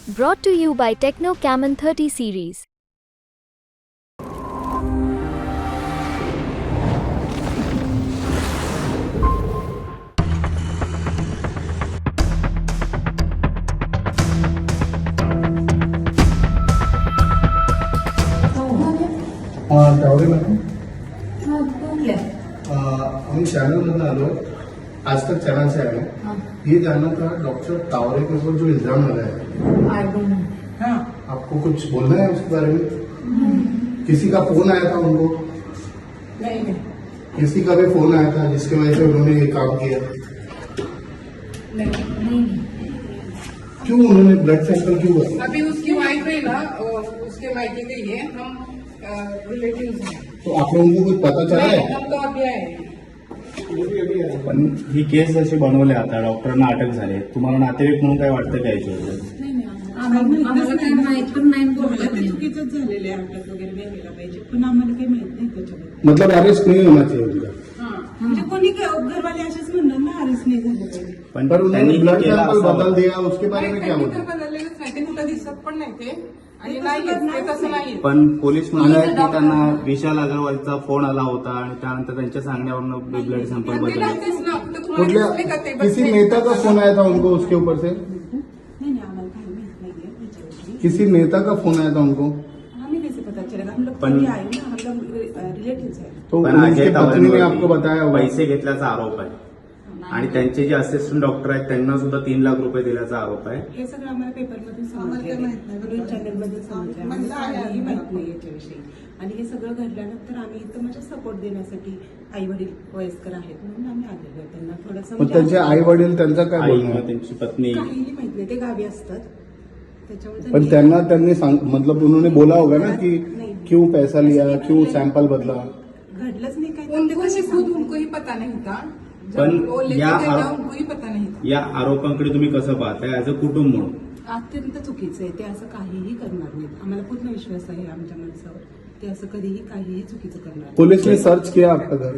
Brought to you by Techno Camon 30 series. Taware madam कुठल्या हम channel आलो आज तक चैनल से आए ये जानना था डॉक्टर तावरे के ऊपर जो इल्जाम लगा है आई डोंट नो। हाँ आपको कुछ बोलना है उसके बारे में? किसी का फोन आया था उनको? नहीं नहीं किसी का भी फोन आया था जिसकी वजह से उन्होंने ये काम किया? नहीं क्यों उन्होंने ब्लड सैंपल क्यों किया? अभी उसकी वाइफ है ना उसके मायके गई है, हम रिलेटिव्स हैं। तो आप लोगों को कुछ पता चला है? हम तो अभी आए। पण ही केस जशी बनवली आता डॉक्टरांना अटक झाली, तुम्हाला नातेवाईक म्हणून काय वाटतं का याच्याबद्दल? आम्हाला काही माहित पण नाही बोललं ते चुकीचंच झालेलं आहे, अटक वगैरे घ्यायला पाहिजे, पण आम्हाला काही माहित नाही त्याच्याबद्दल. मतलब अरेस्ट नहीं होना चाहिए उनका. म्हणजे कोणी घरवाले असेच म्हणणार ना, अरेस्ट नाही झालं पाहिजे. पर उन्होंने ब्लड सैंपल बदल दिया, उसके बारे में क्या त्यांनी तर बोलते? बदललेलंच नाही, ते कुठं दिसत पण नाही ते आणि नाही तसं नाही. पण पोलीस म्हणाले की त्यांना विशाल अग्रवालचा फोन आला होता आणि त्यानंतर त्यांच्या सांगण्यावरून ब्लड सॅम्पल ते बदलले. लागतेच ना, तर तुम्हाला दिसले का ते किसी बसले? नेता का फोन आया था उनको उसके ऊपर से? नाही नाही, आम्हाला काही माहित नाहीये त्याच्याविषयी. किसी नेता का फोन आया था उनको? हमें कैसे पता चलेगा? हम लोग पण- तभी आए ना, हम लोग रिलेटिव्स है. तो पण उनकी अजय पत्नी ने आपको तावरेंवरती बताया होगा. पैसे घेतल्याचा आरोप आहे आणि त्यांचे जे असिस्टंट डॉक्टर आहेत त्यांना सुद्धा 3 लाख रुपये दिल्याचा आरोप आहे. हे सगळं आम्हाला पेपरमधून आम्हाला काही माहित नाही. न्यूज चॅनलमध्ये समजलं. म्हणजे आम्हाला आहे, काहीही आहे. माहित नाही याच्याविषयी. आणि हे सगळं घडल्यानंतर आम्ही इथं म्हणजे सपोर्ट देण्यासाठी आई वडील वयस्कर आहेत म्हणून आम्ही आलेलो आहे. त्यांना थोडंसं पण त्यांचे आई वडील त्यांचा काय आई बोलणं किंवा आहे? त्यांची पत्नी काहीही माहित नाही, ते गावी असतात त्याच्यामुळे पण त्यांनी- त्यांनी मतलब उन्होंने बोला होगा ना कि नहीं। क्यों पैसा लिया, क्यों सैंपल बदला? घडलंच नाही काही. उनको ही खुद उनको ही पता नहीं था, पण जब वो लेके या गए था आरोप- उनको ही पता नहीं था. या आरोपांकडे तुम्ही कसं पाहताय ऍज अ कुटुंब म्हणून? अत्यंत चुकीचं आहे. ते असं काहीही करणार नाहीत. आम्हाला पूर्ण विश्वास आहे आमच्या माणसावर. ते असं कधीही काहीही चुकीचं करणार नाहीत. पुलिस ने सर्च किया आपका घर?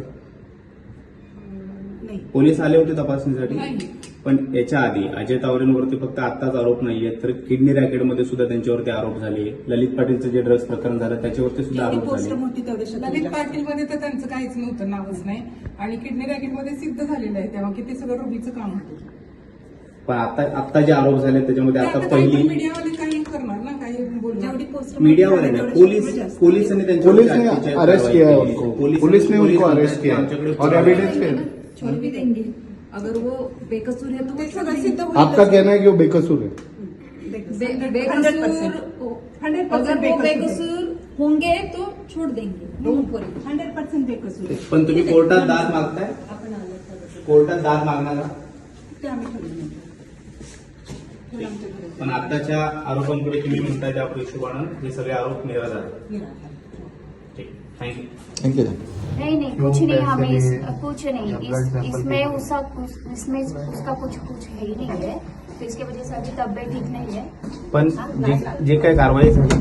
नाही. पोलीस आले होते तपासणीसाठी, नाही. पण याच्या आधी अजय तावरेंवरती फक्त आत्ताच आरोप नाहीये तर किडनी रॅकेटमध्ये सुद्धा त्यांच्यावरती आरोप झाले. ललित पाटीलचं जे ड्रग्स प्रकरण झालं त्याच्यावरती सुद्धा जेवढी आरोप पोस्ट झाले. मोठी तेवढे ललित पाटील मध्ये तर त्यांचं काहीच नव्हतं, नावच नाही. आणि किडनी रॅकेट मध्ये सिद्ध झालेलं आहे तेव्हा की ते सगळं रुबीचं काम होतं. पण आता जे आरोप झाले त्याच्यामध्ये ते आता आता काही पहिली मीडियावाले काही करणार ना, काही बोलणार. जेवढी पोस्ट मीडियावर आहे ना, पोलिसांनी पुलिस ने अरेस्ट किया है उनको. पुलिस ने उनको अरेस्ट किया है और एविडेंस है. छोड़ भी देंगे अगर वो बेकसूर है तो ते वो छोड़ सगळं देंगे। सिद्ध होईल. आपका कहना है कि वो बेकसूर है? बेकसूर 100% अगर वो बेकसूर है. बेकसूर होंगे तो छोड़ देंगे दोनों को। 100% बेकसूर आहे. पण तुम्ही कोर्टात दाद मागताय? आपण आलं तर कोर्टात दाद मागणार का? ते आम्ही ठरवून घेतो. ते आमच्या घरी पण आताच्या आरोपांकडे तुम्ही म्हणताय त्या हिशोबानं हे सगळे आरोप निराधार आहेत. निराधार. ठीक, थँक्यू. Thank you. नहीं नहीं क्यों कुछ नहीं, पैसे हमें लिए? कुछ नहीं या blood sample इसमें लिए? इसमें उसका कुछ है ही नहीं है, तो इसकी वजह से अभी तबीयत ठीक नहीं है. पण जे काही कारवाई झाली